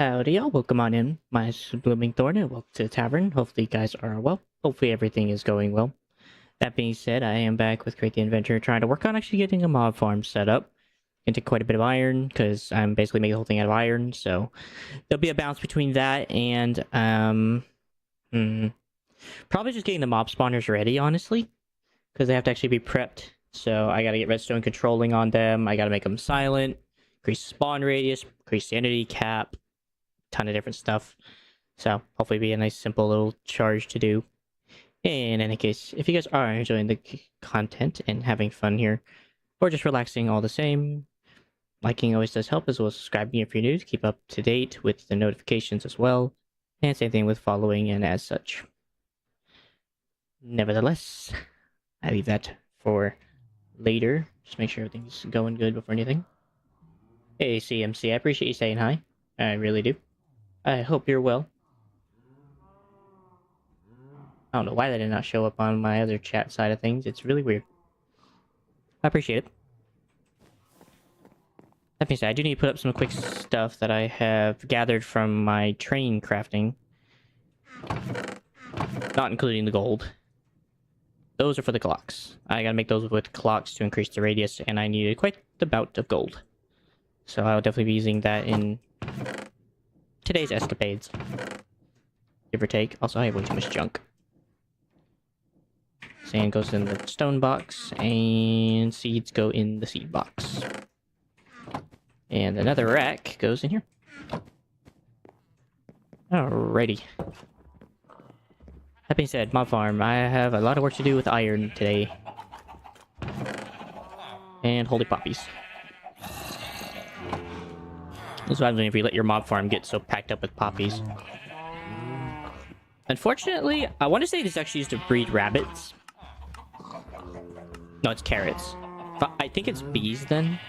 Howdy y'all, welcome on in. My name is Blooming Thorn and welcome to the tavern. Hopefully you guys are well. Hopefully everything is going well. That being said, I am back with Create the Adventure trying to work on actually getting a mob farm set up. Gonna take quite a bit of iron because I'm basically making the whole thing out of iron, so there'll be a balance between that and probably just getting the mob spawners ready, honestly. Because they have to actually be prepped. So I gotta get redstone controlling on them, I gotta make them silent, increase the spawn radius, increase the entity cap, ton of different stuff. So hopefully be a nice simple little charge to do. In any case, if you guys are enjoying the content and having fun here, or just relaxing all the same, liking always does help, as well as subscribing if you're new to keep up to date with the notifications as well. And same thing with following and as such. Nevertheless, I leave that for later. Just make sure everything's going good before anything. Hey CMC, I appreciate you saying hi. I really do. I hope you're well. I don't know why that did not show up on my other chat side of things. It's really weird. I appreciate it. That being said, I do need to put up some quick stuff that I have gathered from my train crafting. Not including the gold. Those are for the clocks. I gotta make those with clocks to increase the radius, and I needed quite the bout of gold. So I'll definitely be using that in today's escapades. Give or take. Also, I have way too much junk. Sand goes in the stone box, and seeds go in the seed box. And another rack goes in here. Alrighty. That being said, mob farm, I have a lot of work to do with iron today. And holy poppies. This is what happens if you let your mob farm get so packed up with poppies. Unfortunately, I want to say this actually used to breed rabbits. No, it's carrots. But I think it's bees then.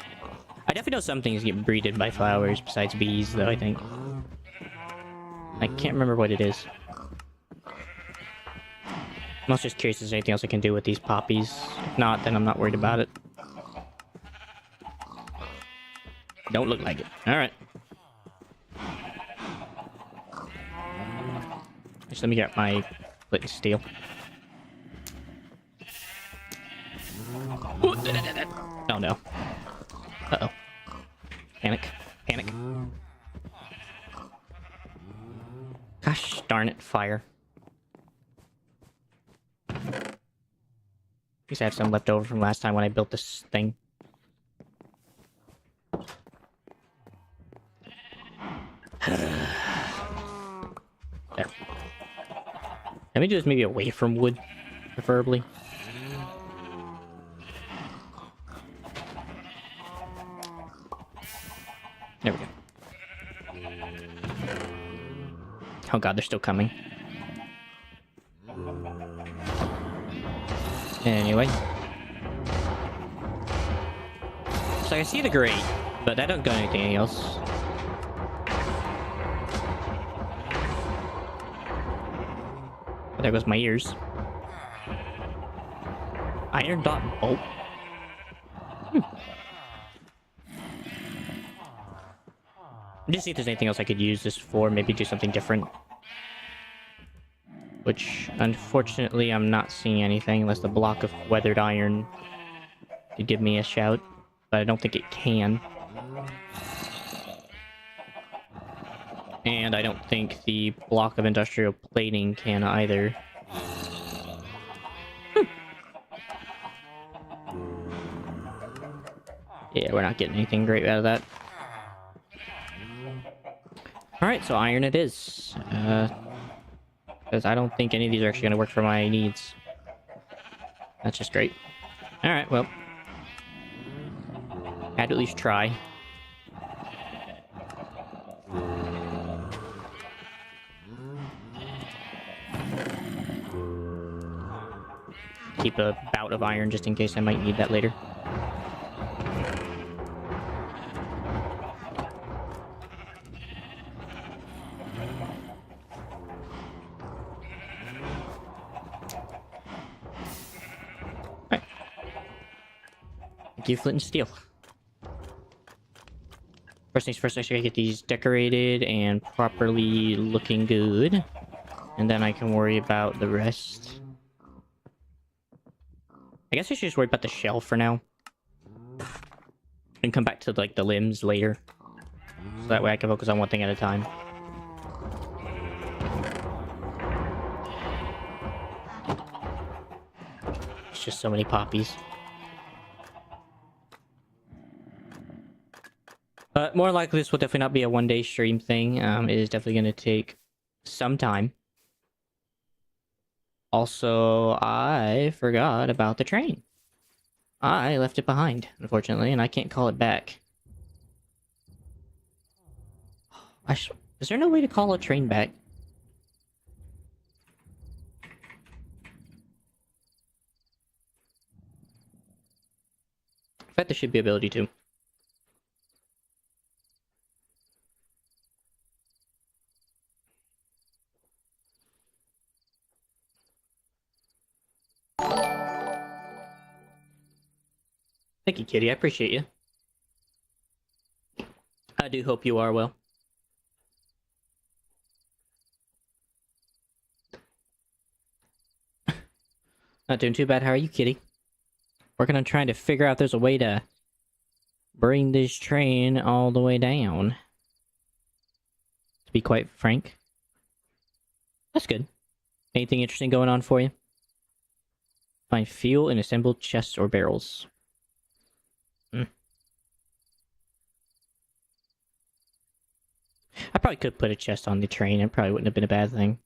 I definitely know some things get breeded by flowers besides bees, though, I think. I can't remember what it is. I'm also just curious if there's anything else I can do with these poppies. If not, then I'm not worried about it. Don't look like it. Alright. Just let me get my flint and steel. Oh no. Uh-oh. Panic. Panic. Gosh darn it, fire. At least I have some left over from last time when I built this thing. There. Let me do this maybe away from wood, preferably. There we go. Oh god, they're still coming. Anyway. So I see the grate, but I don't got anything else. There goes my ears. Iron dot bolt. Just see if there's anything else I could use this for. Maybe do something different. Which, unfortunately, I'm not seeing anything unless the block of weathered iron could give me a shout. But I don't think it can. And I don't think the block of industrial plating can either. Yeah, we're not getting anything great out of that. Alright, so iron it is. Because I don't think any of these are actually going to work for my needs. That's just great. Alright, well. Had to at least try. Keep a bout of iron just in case I might need that later. Alright. Thank you, flint and steel. First things first, I should get these decorated and properly looking good. And then I can worry about the rest. I guess I should just worry about the shell for now. And come back to, like, the limbs later. So that way I can focus on one thing at a time. It's just so many poppies. But more likely this will definitely not be a one-day stream thing. It is definitely going to take some time. Also, I forgot about the train. I left it behind, unfortunately, and I can't call it back. Is there no way to call a train back? I bet there should be ability to. Thank you, Kitty. I appreciate you. I do hope you are well. Not doing too bad. How are you, Kitty? Working on trying to figure out if there's a way to bring this train all the way down. To be quite frank. That's good. Anything interesting going on for you? Find fuel in assembled chests or barrels. I probably could put a chest on the train. It probably wouldn't have been a bad thing.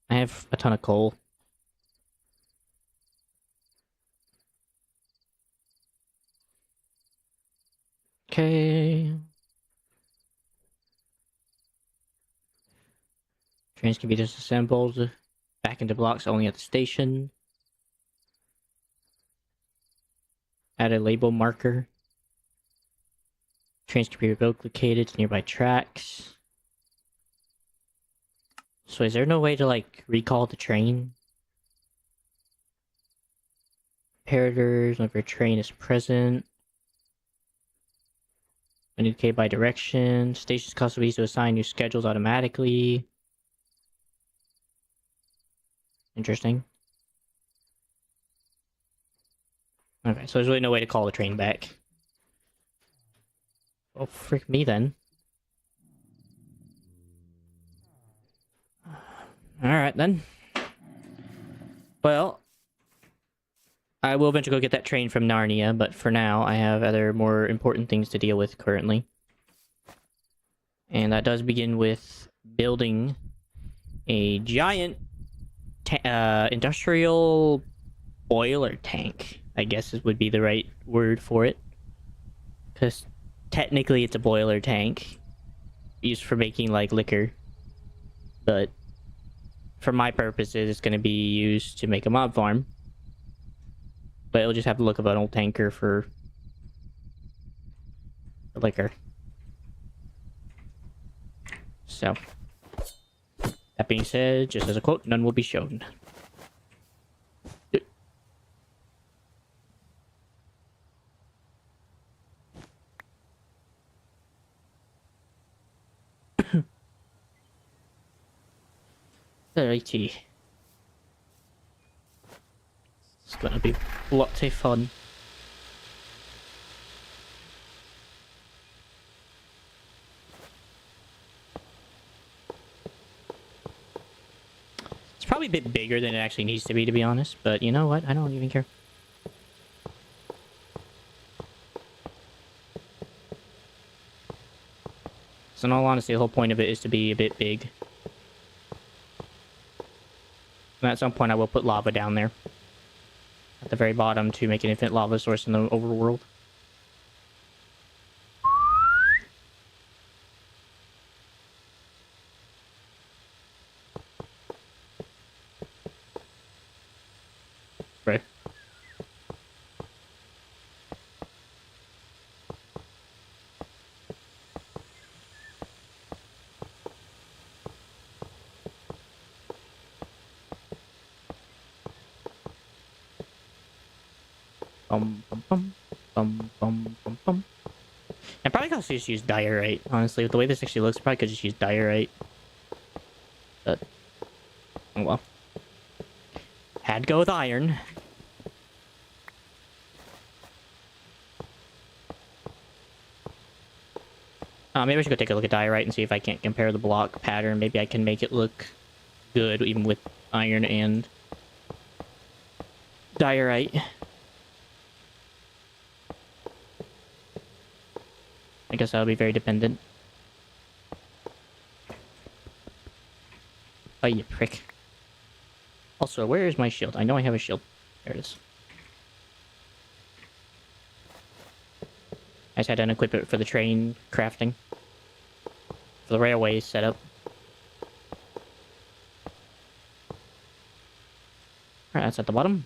I have a ton of coal. Okay. Trains can be disassembled back into blocks only at the station. Add a label marker. Trains can be relocated to nearby tracks. So is there no way to, like, recall the train? Comparators, whenever a train is present. Indicate by direction. Stations cause ways to assign new schedules automatically. Interesting. Okay, so there's really no way to call the train back. Well, frick me then. Alright then. Well, I will eventually go get that train from Narnia, but for now, I have other more important things to deal with currently. And that does begin with building a giant industrial boiler tank, I guess would be the right word for it. Because technically it's a boiler tank used for making, like, liquor. But for my purposes, it's going to be used to make a mob farm. But it'll just have the look of an old tanker for liquor. So, that being said, just as a quote, none will be shown. Alrighty. It's gonna be lots of fun. It's probably a bit bigger than it actually needs to be honest, but you know what? I don't even care. So in all honesty, the whole point of it is to be a bit big. And at some point I will put lava down there. At the very bottom to make an infinite lava source in the overworld. Right. Bum bum bum bum bum bum bum. I probably could also just use diorite, honestly. With the way this actually looks, I probably could just use diorite. But, oh well. Had to go with iron. Maybe I should go take a look at diorite and see if I can't compare the block pattern. Maybe I can make it look good even with iron and diorite. I guess that'll be very dependent. Oh, you prick. Also, where is my shield? I know I have a shield. There it is. I just had to unequip it for the train crafting. For the railway setup. Alright, that's at the bottom.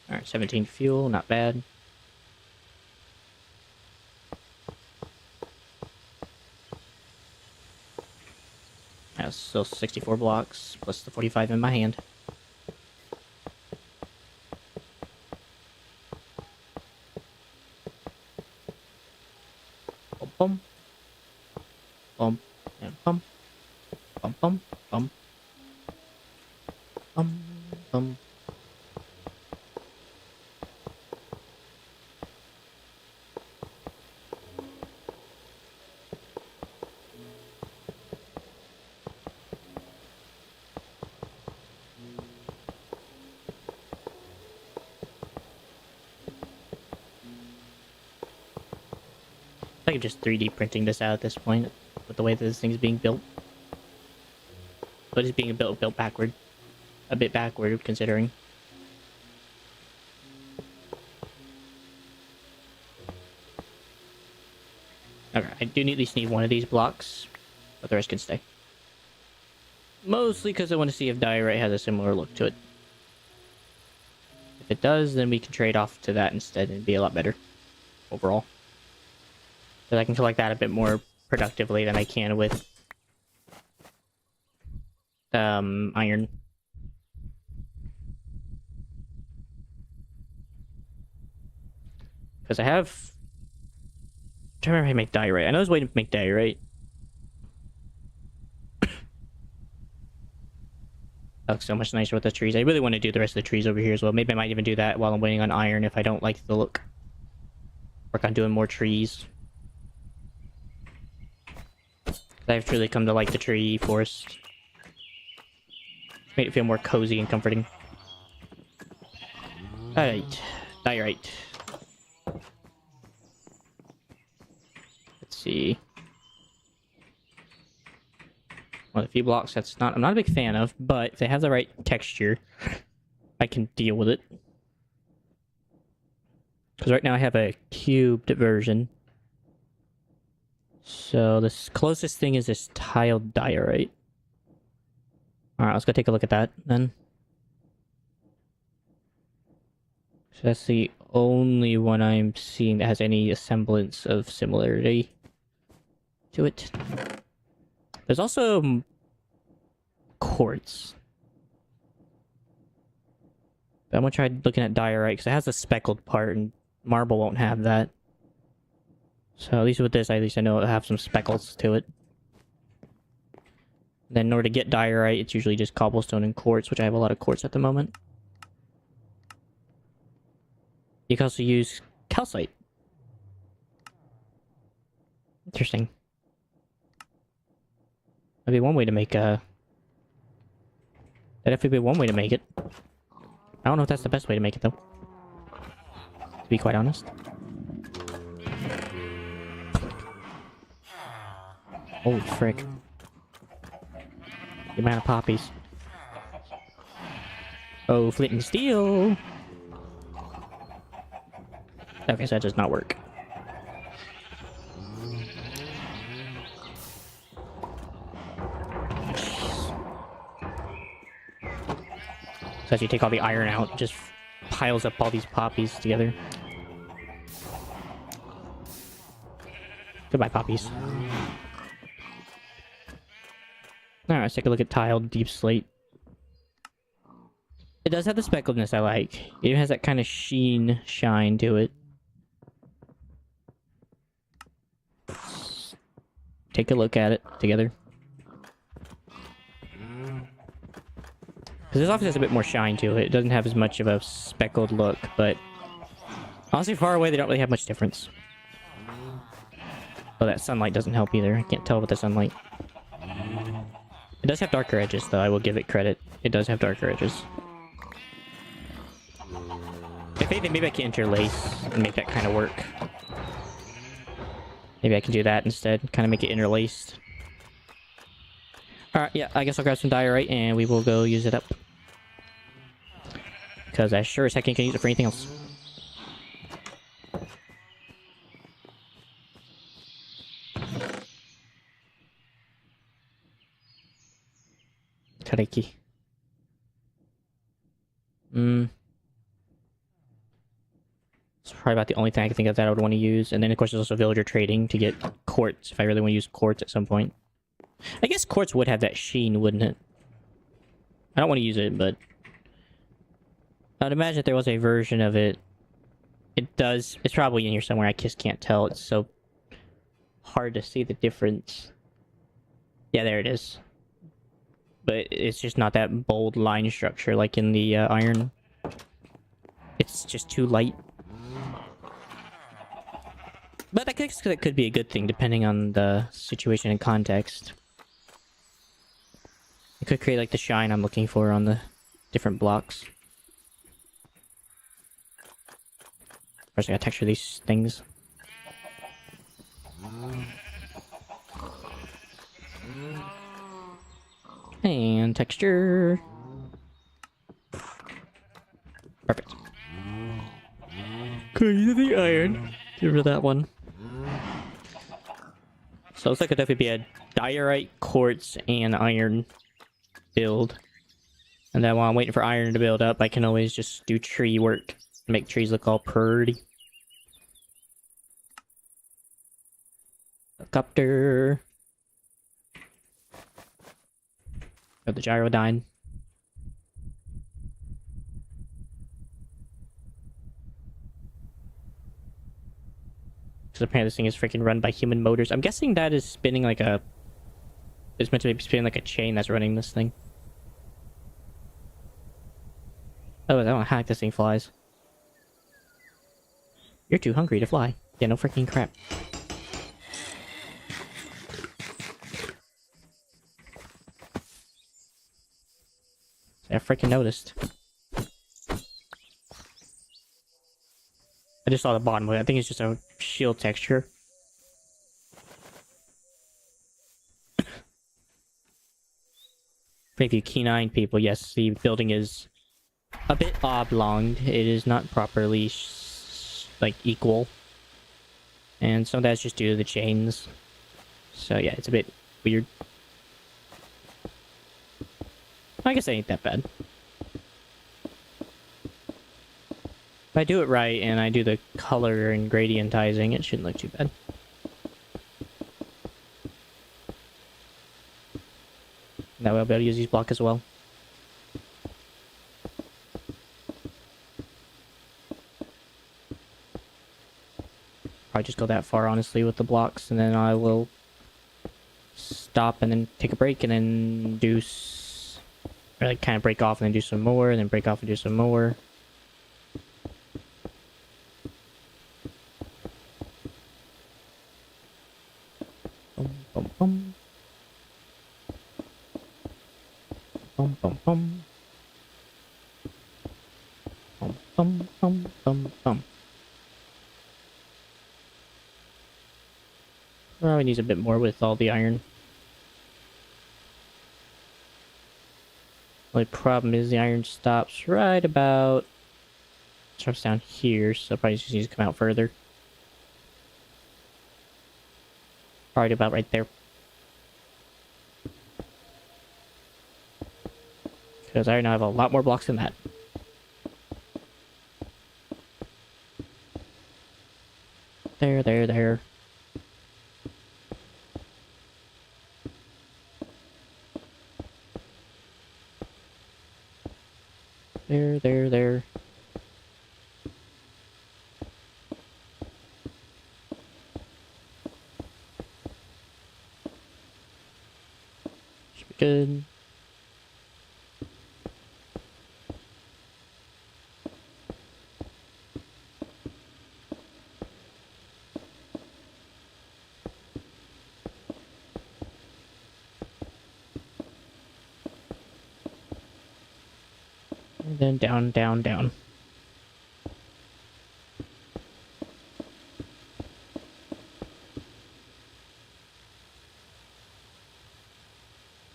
Alright, 17 fuel, not bad. That's still 64 blocks, plus the 45 in my hand. Bum, bum, and bum, bum, bum, bum, bum, bum. I could just 3D printing this out at this point, with the way that this thing's being built. But it's being built backward. A bit backward, considering. Okay, I do at least need one of these blocks, but the rest can stay. Mostly because I want to see if diorite has a similar look to it. If it does, then we can trade off to that instead and be a lot better overall. Because I can collect that a bit more productively than I can with iron. Because I have... I'm trying to remember how to make diorite. I know there's a way to make diorite. That looks so much nicer with the trees. I really want to do the rest of the trees over here as well. Maybe I might even do that while I'm waiting on iron if I don't like the look. Work on doing more trees. I've truly come to like the tree forest. Made it feel more cozy and comforting. Alright. Diorite. Let's see. Well, a few blocks I'm not a big fan of, but if they have the right texture, I can deal with it. Because right now I have a cubed version. So the closest thing is this tiled diorite. Alright, let's go take a look at that then. So that's the only one I'm seeing that has any semblance of similarity to it. There's also quartz. But I'm gonna try looking at diorite because it has a speckled part and marble won't have that. So at least with this, at least I know it'll have some speckles to it. Then in order to get diorite, it's usually just cobblestone and quartz, which I have a lot of quartz at the moment. You can also use calcite. Interesting. That'd be one way to make a... That'd definitely be one way to make it. I don't know if that's the best way to make it, though. To be quite honest. Holy frick. The amount of poppies. Oh, flint and steel! Okay, so that does not work. So as you take all the iron out, it just piles up all these poppies together. Goodbye, poppies. Alright, let's take a look at tiled deep slate. It does have the speckledness I like. It even has that kind of shine to it. Take a look at it together. Because this office has a bit more shine to it. It doesn't have as much of a speckled look, but honestly, far away, they don't really have much difference. Oh, that sunlight doesn't help either. I can't tell with the sunlight. It does have darker edges, though. I will give it credit. It does have darker edges. If anything, maybe I can interlace and make that kind of work. Maybe I can do that instead. Kind of make it interlaced. Alright, yeah, I guess I'll grab some diorite and we will go use it up. Because I sure as heck can use it for anything else. Kareki. It's probably about the only thing I can think of that I would want to use. And then, of course, there's also villager trading to get quartz, if I really want to use quartz at some point. I guess quartz would have that sheen, wouldn't it? I don't want to use it, but I'd imagine if there was a version of it. It does. It's probably in here somewhere. I just can't tell. It's so hard to see the difference. Yeah, there it is. But it's just not that bold line structure like in the iron. It's just too light. But I guess that could be a good thing depending on the situation and context. It could create like the shine I'm looking for on the different blocks. First I gotta texture these things. And texture. Perfect. Could use the iron. Get rid of that one. So it looks like it'd definitely be a diorite, quartz, and iron build. And then while I'm waiting for iron to build up, I can always just do tree work. Make trees look all pretty. Helicopter. Got the gyrodyne. Because apparently this thing is freaking run by human motors. I'm guessing that is spinning like a... It's meant to be spinning like a chain that's running this thing. Oh, I don't know how this thing flies. You're too hungry to fly. Yeah, no freaking crap. I freaking noticed. I just saw the bottom of it. I think it's just a shield texture. For you keen-eyed people, yes, the building is a bit oblong. It is not properly like equal, and some of that's just due to the chains. So yeah, it's a bit weird. I guess it ain't that bad. If I do it right and I do the color and gradientizing, it shouldn't look too bad. That way I'll be able to use these blocks as well. Probably just go that far, honestly, with the blocks, and then I will stop and then take a break and then do... Or like kind of break off and then do some more, and then break off and do some more. Bum, bum, bum. Bum, bum, bum. Bum, bum, bum, bum, bum. Probably needs a bit more with all the iron. Only problem is the iron stops right about... Stops down here, so probably just needs to come out further. Probably about right there. Because I now have a lot more blocks than that. There, there, there. There, Good. And then down, down, down.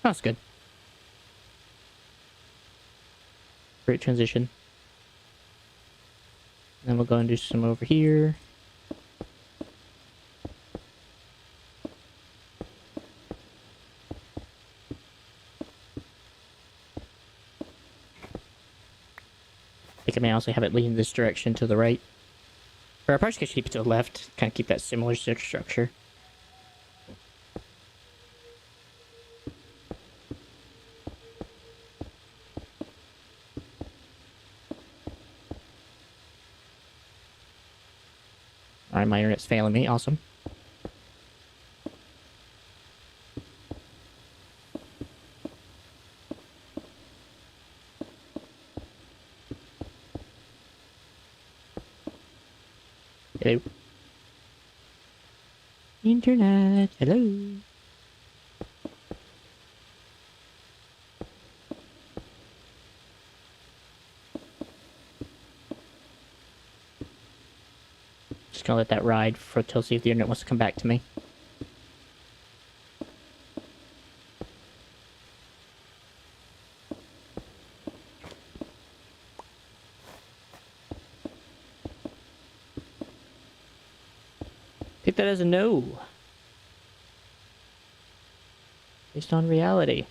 That's good. Great transition. Then we'll go and do some over here. I think I may also have it lean this direction to the right. Or I probably should keep it to the left. Kind of keep that similar structure. Alright, my internet's failing me. Awesome. Hello. Internet. Hello. Just gonna let that ride for till see if the internet wants to come back to me. Take that as a no. Based on reality.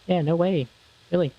Yeah, no way. Really.